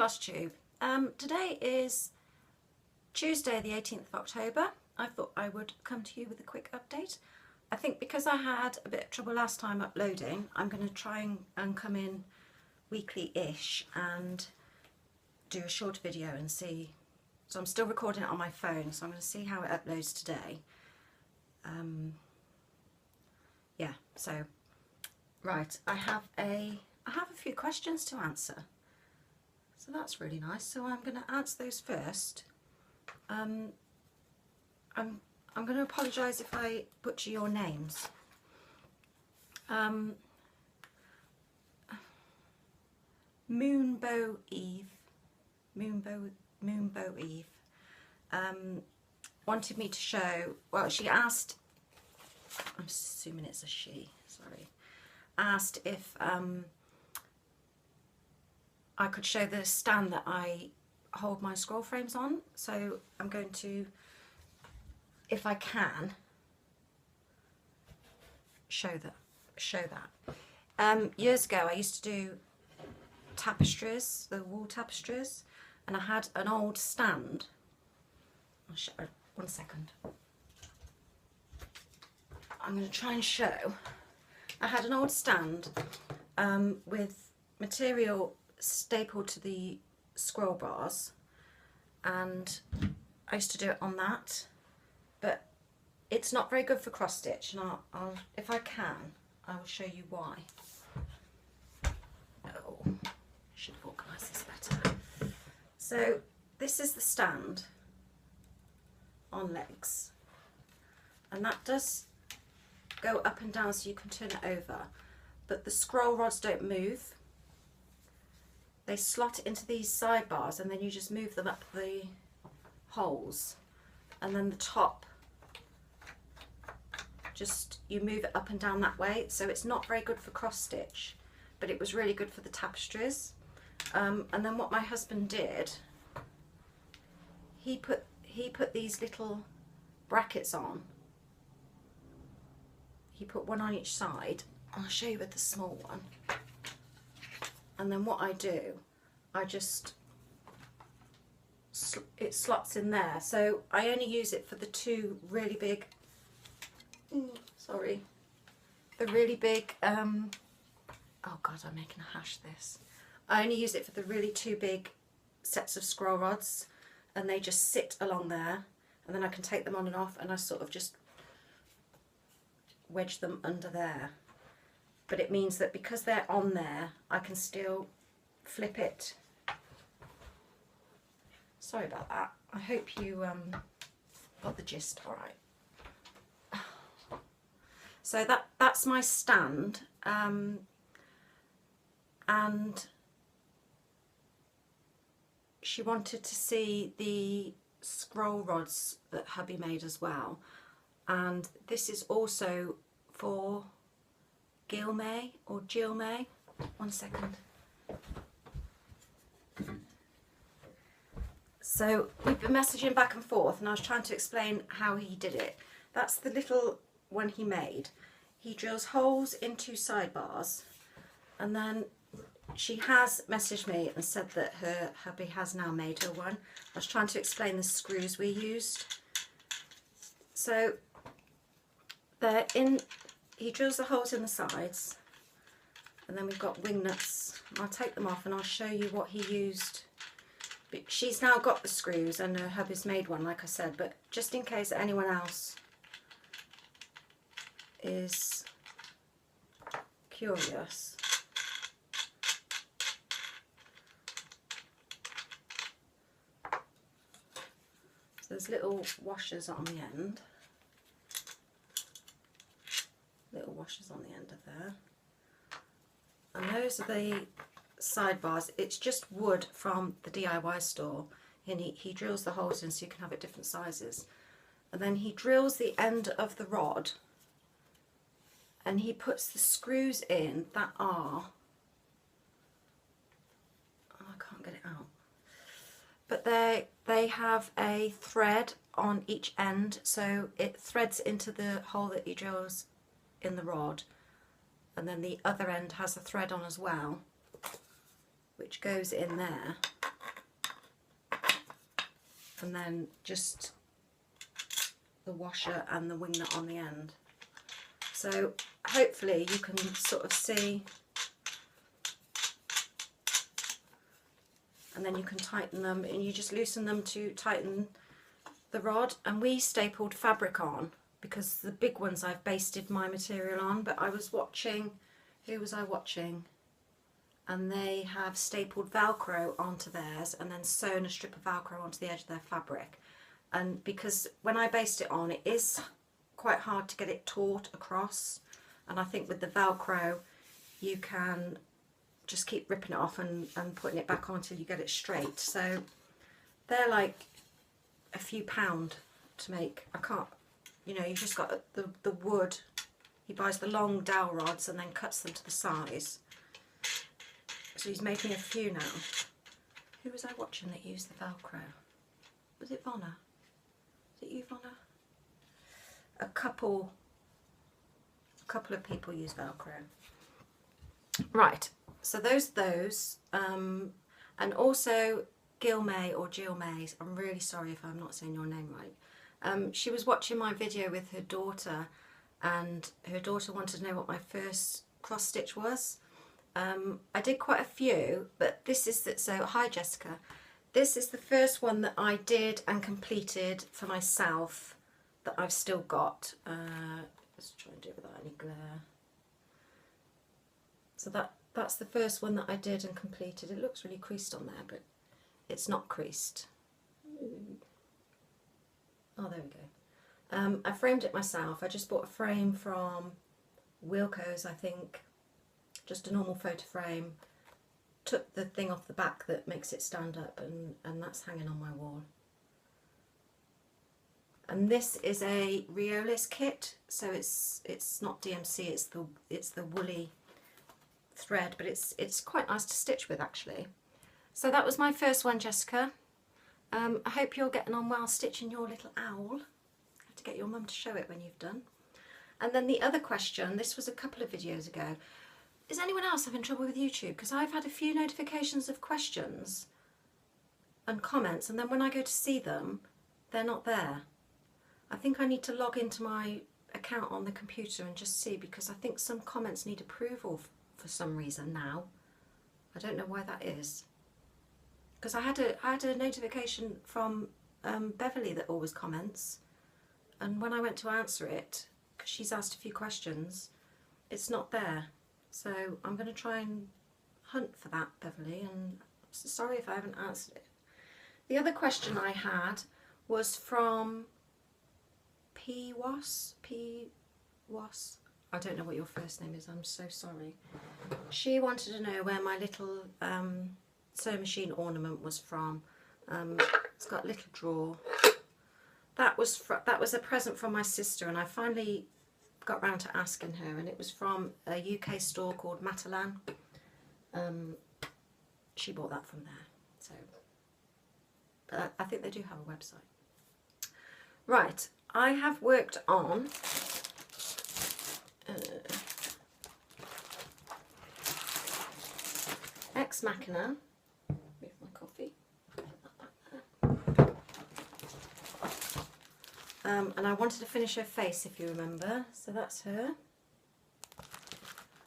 Flosstube. Today is Tuesday the 18th of October. I thought I would come to you with a quick update. I think because I had a bit of trouble last time uploading, I'm going to try and come in weekly-ish and do a short video and see. So I'm still recording it on my phone, so I'm going to see how it uploads today. Yeah, so right, I have a few questions to answer. So that's really nice. So I'm going to answer those first. I'm going to apologise if I butcher your names. Moonbow Eve wanted me to show, well, she asked, I'm assuming it's a she, sorry, asked if I could show the stand that I hold my scroll frames on. So I'm going to, if I can, show that. Years ago I used to do tapestries, the wall tapestries, and I had an old stand. I'll show, one second. I'm going to try and show. I had an old stand with material stapled to the scroll bars, and I used to do it on that, but it's not very good for cross stitch, and I'll if I can, I will show you why. Oh, I should have organised this better. So this is the stand on legs, and that does go up and down so you can turn it over, but the scroll rods don't move. They slot into these sidebars, and then you just move them up the holes, and then the top, just you move it up and down that way. So it's not very good for cross stitch, but it was really good for the tapestries. And then what my husband did, he put these little brackets on. He put one on each side. I'll show you with the small one. And then what I do, I just, it slots in there. So I only use it for the two really big, sorry, the really big, oh God, I'm making a hash this. I only use it for the really two big sets of scroll rods, and they just sit along there, and then I can take them on and off, and I sort of just wedge them under there. But it means that because they're on there, I can still flip it. Sorry about that. I hope you got the gist all right. So that's my stand, and she wanted to see the scroll rods that hubby made as well, and this is also for Gillmae or Gillmae. One second. So we've been messaging back and forth, and I was trying to explain how he did it. That's the little one he made. He drills holes into sidebars, and then she has messaged me and said that her hubby has now made her one. I was trying to explain the screws we used. So they're in, he drills the holes in the sides, and then we've got wing nuts. I'll take them off and I'll show you what he used. But she's now got the screws, and her hubby's made one, like I said, but just in case anyone else is curious. So there's little washers on the end. Little washers on the end of there. And those are the sidebars. It's just wood from the DIY store, and he drills the holes in so you can have it different sizes, and then he drills the end of the rod, and he puts the screws in that are, oh, I can't get it out, but they have a thread on each end, so it threads into the hole that he drills in the rod, and then the other end has a thread on as well, which goes in there. and then just the washer and the winglet on the end. So hopefully you can sort of see, and then you can tighten them, and you just loosen them to tighten the rod. And we stapled fabric on because the big ones I've basted my material on, but I was watching, who was I watching? And they have stapled Velcro onto theirs and then sewn a strip of Velcro onto the edge of their fabric. And because when I based it on, it is quite hard to get it taut across, and I think with the Velcro you can just keep ripping it off and putting it back on until you get it straight. So they're like a few pound to make. I can't, you know, you've just got the wood. He buys the long dowel rods and then cuts them to the size. So he's made me a few now. Who was I watching that used the Velcro? Was it Vonna? Was it you, Vonna? A couple of people use Velcro. Right, so those, and also Gillmae or Gillmae, I'm really sorry if I'm not saying your name right. She was watching my video with her daughter, and her daughter wanted to know what my first cross stitch was. I did quite a few, but this is that. So hi Jessica, this is the first one that I did and completed for myself that I've still got. Let's try and do it without any glare. So that's the first one that I did and completed. It looks really creased on there, but it's not creased. Oh, there we go. I framed it myself. I just bought a frame from Wilko's, I think, just a normal photo frame. Took the thing off the back that makes it stand up, and that's hanging on my wall. And this is a Riolis kit, so it's not DMC, it's the woolly thread, but it's quite nice to stitch with actually. So that was my first one, Jessica. I hope you're getting on well stitching your little owl. I have to get your mum to show it when you've done. And then the other question, this was a couple of videos ago. Is anyone else having trouble with YouTube? Because I've had a few notifications of questions and comments, and then when I go to see them, they're not there. I think I need to log into my account on the computer and just see, because I think some comments need approval for some reason now. I don't know why that is. Because I had a notification from Beverly that always comments, and when I went to answer it, because she's asked a few questions, it's not there. So I'm going to try and hunt for that, Beverly, and sorry if I haven't answered it. The other question I had was from P-Was. I don't know what your first name is, I'm so sorry. She wanted to know where my little sewing machine ornament was from. It's got a little drawer. That was a present from my sister, and I finally got round to asking her, and it was from a UK store called Matalan. She bought that from there. So, but I think they do have a website. Right, I have worked on Ex Machina. Move my coffee. And I wanted to finish her face, if you remember, so that's her.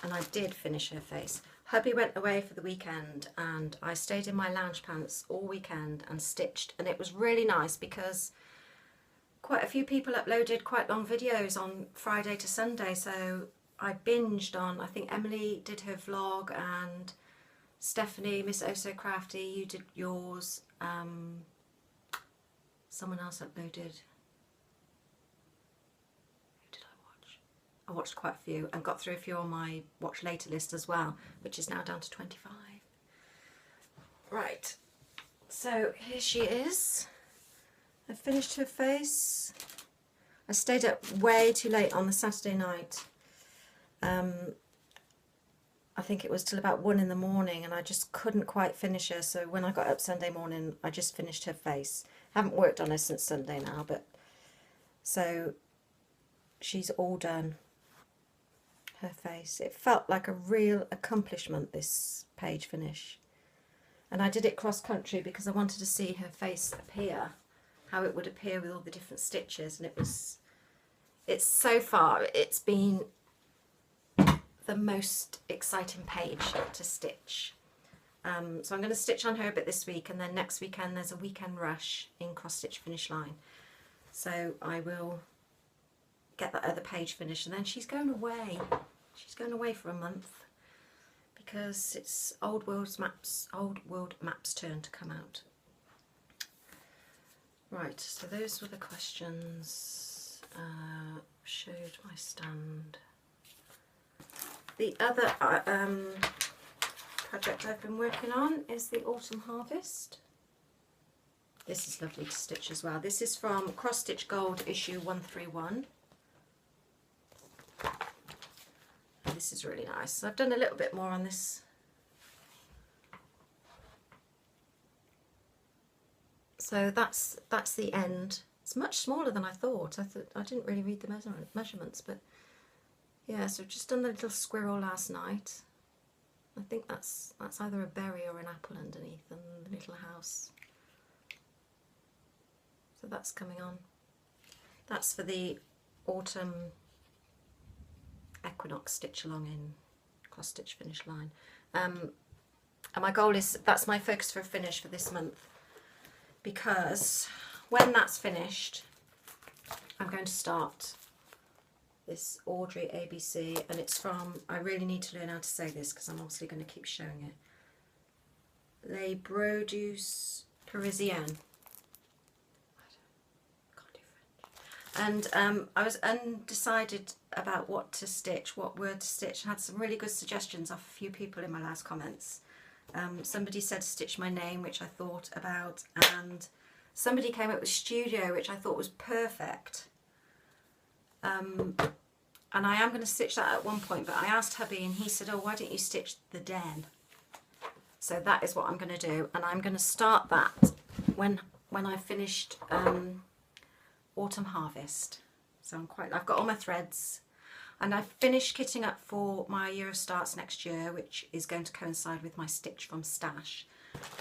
And I did finish her face. Hubby went away for the weekend and I stayed in my lounge pants all weekend and stitched, and it was really nice because quite a few people uploaded quite long videos on Friday to Sunday, so I binged on, I think Emily did her vlog, and Stephanie, Miss Oh So Crafty, you did yours, someone else uploaded. I watched quite a few and got through a few on my watch later list as well, which is now down to 25. Right, so here she is. I finished her face. I stayed up way too late on the Saturday night. I think it was till about 1 in the morning, and I just couldn't quite finish her, so when I got up Sunday morning I just finished her face. Haven't worked on her since Sunday now, but so she's all done. Her face. It felt like a real accomplishment, this page finish. And I did it cross country because I wanted to see her face appear. how it would appear with all the different stitches, and it's so far, it's been the most exciting page to stitch. So I'm going to stitch on her a bit this week, and then next weekend there's a weekend rush in Cross Stitch Finish Line. So I will get that other page finished, and then she's going away. She's going away for a month because it's Old World Maps turn to come out. Right, so those were the questions. Showed my stand. The other project I've been working on is the Autumn Harvest. This is lovely to stitch as well. This is from Cross Stitch Gold issue 131. And this is really nice. So I've done a little bit more on this. So that's the end. It's much smaller than I thought. I didn't really read the measurements, but yeah. So I've just done the little squirrel last night. I think that's either a berry or an apple underneath, and the little house. So that's coming on. That's for the autumn equinox stitch along in Cross Stitch Finish Line. And my goal is, that's my focus for a finish for this month, because when that's finished I'm going to start this Audrey ABC, and it's from, I really need to learn how to say this because I'm obviously going to keep showing it, Les Produits Parisien. And I was undecided about what to stitch, what word to stitch. I had some really good suggestions off a few people in my last comments. Somebody said to stitch my name, which I thought about, and somebody came up with studio, which I thought was perfect. And I am going to stitch that at one point, but I asked hubby and he said, oh, why don't you stitch the den? So that is what I'm going to do, and I'm going to start that when I've finished Autumn Harvest. So I've got all my threads, and I've finished kitting up for my Year of Starts next year, which is going to coincide with my stitch from Stash.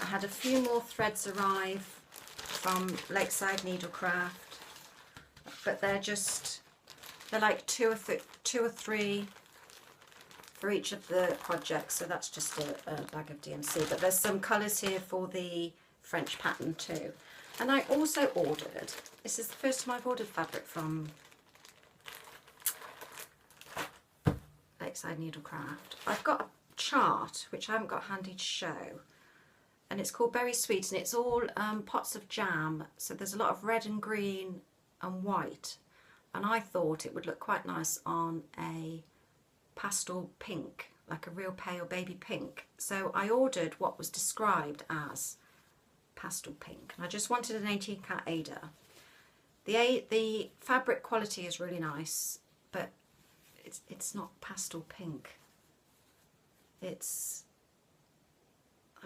I had a few more threads arrive from Lakeside Needlecraft, but they're like two or three for each of the projects, so that's just a bag of DMC. But there's some colours here for the French pattern too. And I also ordered, this is the first time I've ordered fabric from Lakeside Needlecraft. I've got a chart which I haven't got handy to show, and it's called Berry Sweets, and it's all pots of jam. So there's a lot of red and green and white, and I thought it would look quite nice on a pastel pink, like a real pale baby pink. So I ordered what was described as pastel pink, and I just wanted an 18 cat Ada. The fabric quality is really nice, but it's not pastel pink. It's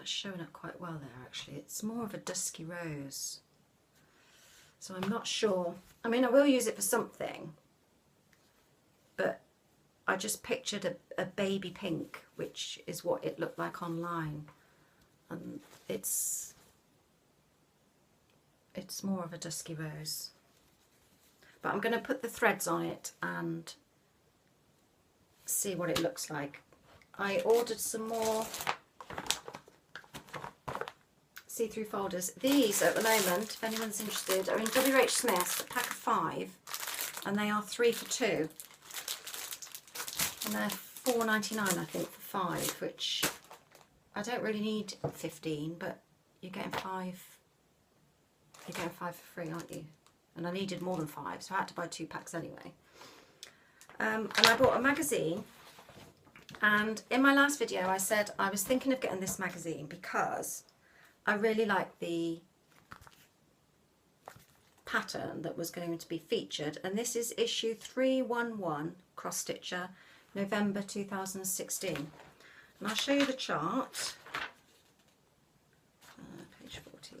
showing up quite well there actually. It's more of a dusky rose. So I'm not sure. I mean, I will use it for something, but I just pictured a baby pink, which is what it looked like online, and it's more of a dusky rose. But I'm going to put the threads on it and see what it looks like. I ordered some more see-through folders. These at the moment, if anyone's interested, are in WH Smith's, a pack of 5, and they are 3 for 2, and they're $4.99 I think for 5, which I don't really need 15, but you're getting 5. You're getting 5 for free, aren't you? And I needed more than 5, so I had to buy 2 packs anyway. And I bought a magazine, and in my last video I said I was thinking of getting this magazine because I really like the pattern that was going to be featured, and this is issue 311, Cross Stitcher, November 2016. And I'll show you the chart. Page 14.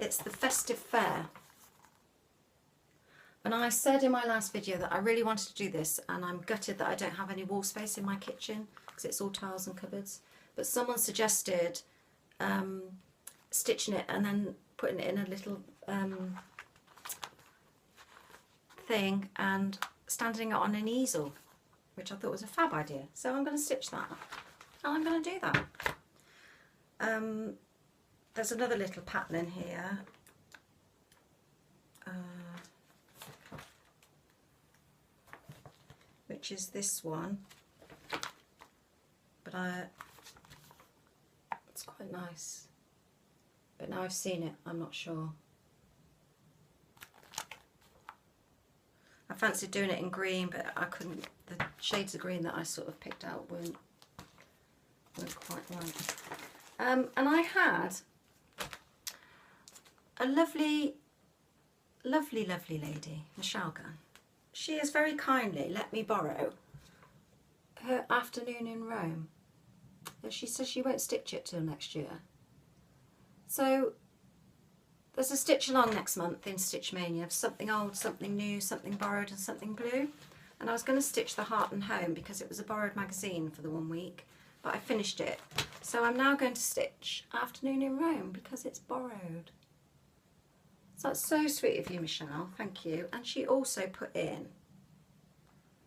It's the festive fair. And I said in my last video that I really wanted to do this, and I'm gutted that I don't have any wall space in my kitchen because it's all tiles and cupboards. But someone suggested stitching it and then putting it in a little thing and standing it on an easel, which I thought was a fab idea. So I'm going to stitch that, and I'm going to do that. There's another little pattern in here. Which is this one, but it's quite nice. But now I've seen it, I'm not sure. I fancied doing it in green, but I couldn't. The shades of green that I sort of picked out weren't quite right. And I had a lovely lady, Michelle Gunn. She has very kindly let me borrow her Afternoon in Rome. She says she won't stitch it till next year. So there's a stitch along next month in Stitch Mania of something old, something new, something borrowed and something blue. And I was going to stitch the Heart and Home because it was a borrowed magazine for the 1 week, but I finished it. So I'm now going to stitch Afternoon in Rome because it's borrowed. So that's so sweet of you, Michelle, thank you. And she also put in,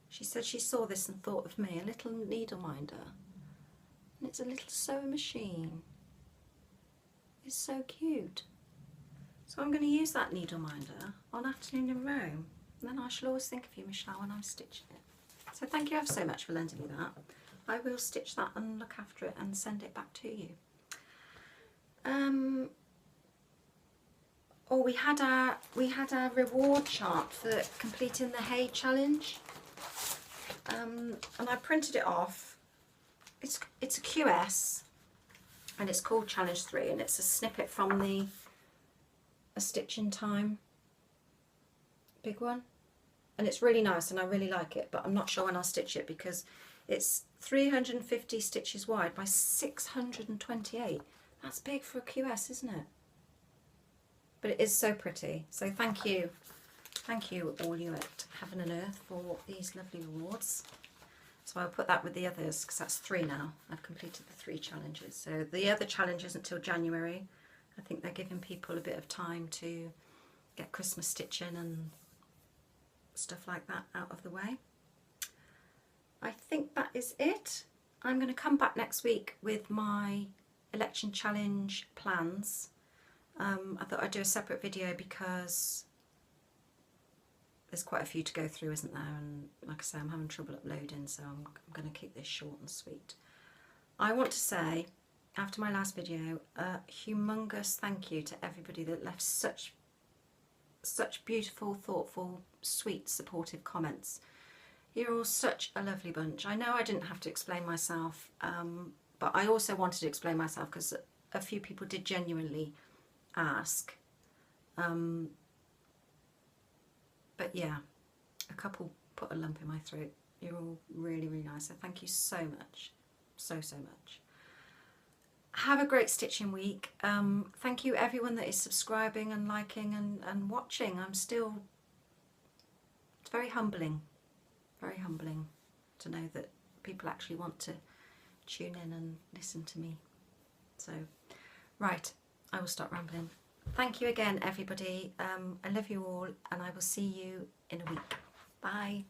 she said she saw this and thought of me, a little needle minder. And it's a little sewing machine. It's so cute. So I'm going to use that needle minder on Afternoon in Rome. And then I shall always think of you, Michelle, when I'm stitching it. So thank you ever so much for lending me that. I will stitch that and look after it and send it back to you. Oh, we had our reward chart for completing the Hay challenge, and I printed it off. It's a QS, and it's called Challenge 3, and it's a snippet from a Stitch in Time big one, and it's really nice and I really like it, but I'm not sure when I'll stitch it because it's 350 stitches wide by 628. That's big for a QS, isn't it? But it is so pretty. So thank you all you at Heaven and Earth for these lovely awards. So I'll put that with the others because that's 3 now. I've completed the 3 challenges. So the other challenge isn't until January. I think they're giving people a bit of time to get Christmas stitching and stuff like that out of the way. I think that is it. I'm going to come back next week with my election challenge plans. I thought I'd do a separate video because there's quite a few to go through, isn't there? And like I say, I'm having trouble uploading, so I'm going to keep this short and sweet. I want to say, after my last video, a humongous thank you to everybody that left such beautiful, thoughtful, sweet, supportive comments. You're all such a lovely bunch. I know I didn't have to explain myself, but I also wanted to explain myself because a few people did genuinely ask. But yeah, a couple put a lump in my throat. You're all really, really nice. So thank you so much. So much. Have a great stitching week. Thank you everyone that is subscribing and liking and watching. It's very humbling to know that people actually want to tune in and listen to me. So, right, I will stop rambling. Thank you again, everybody. I love you all, and I will see you in a week. Bye.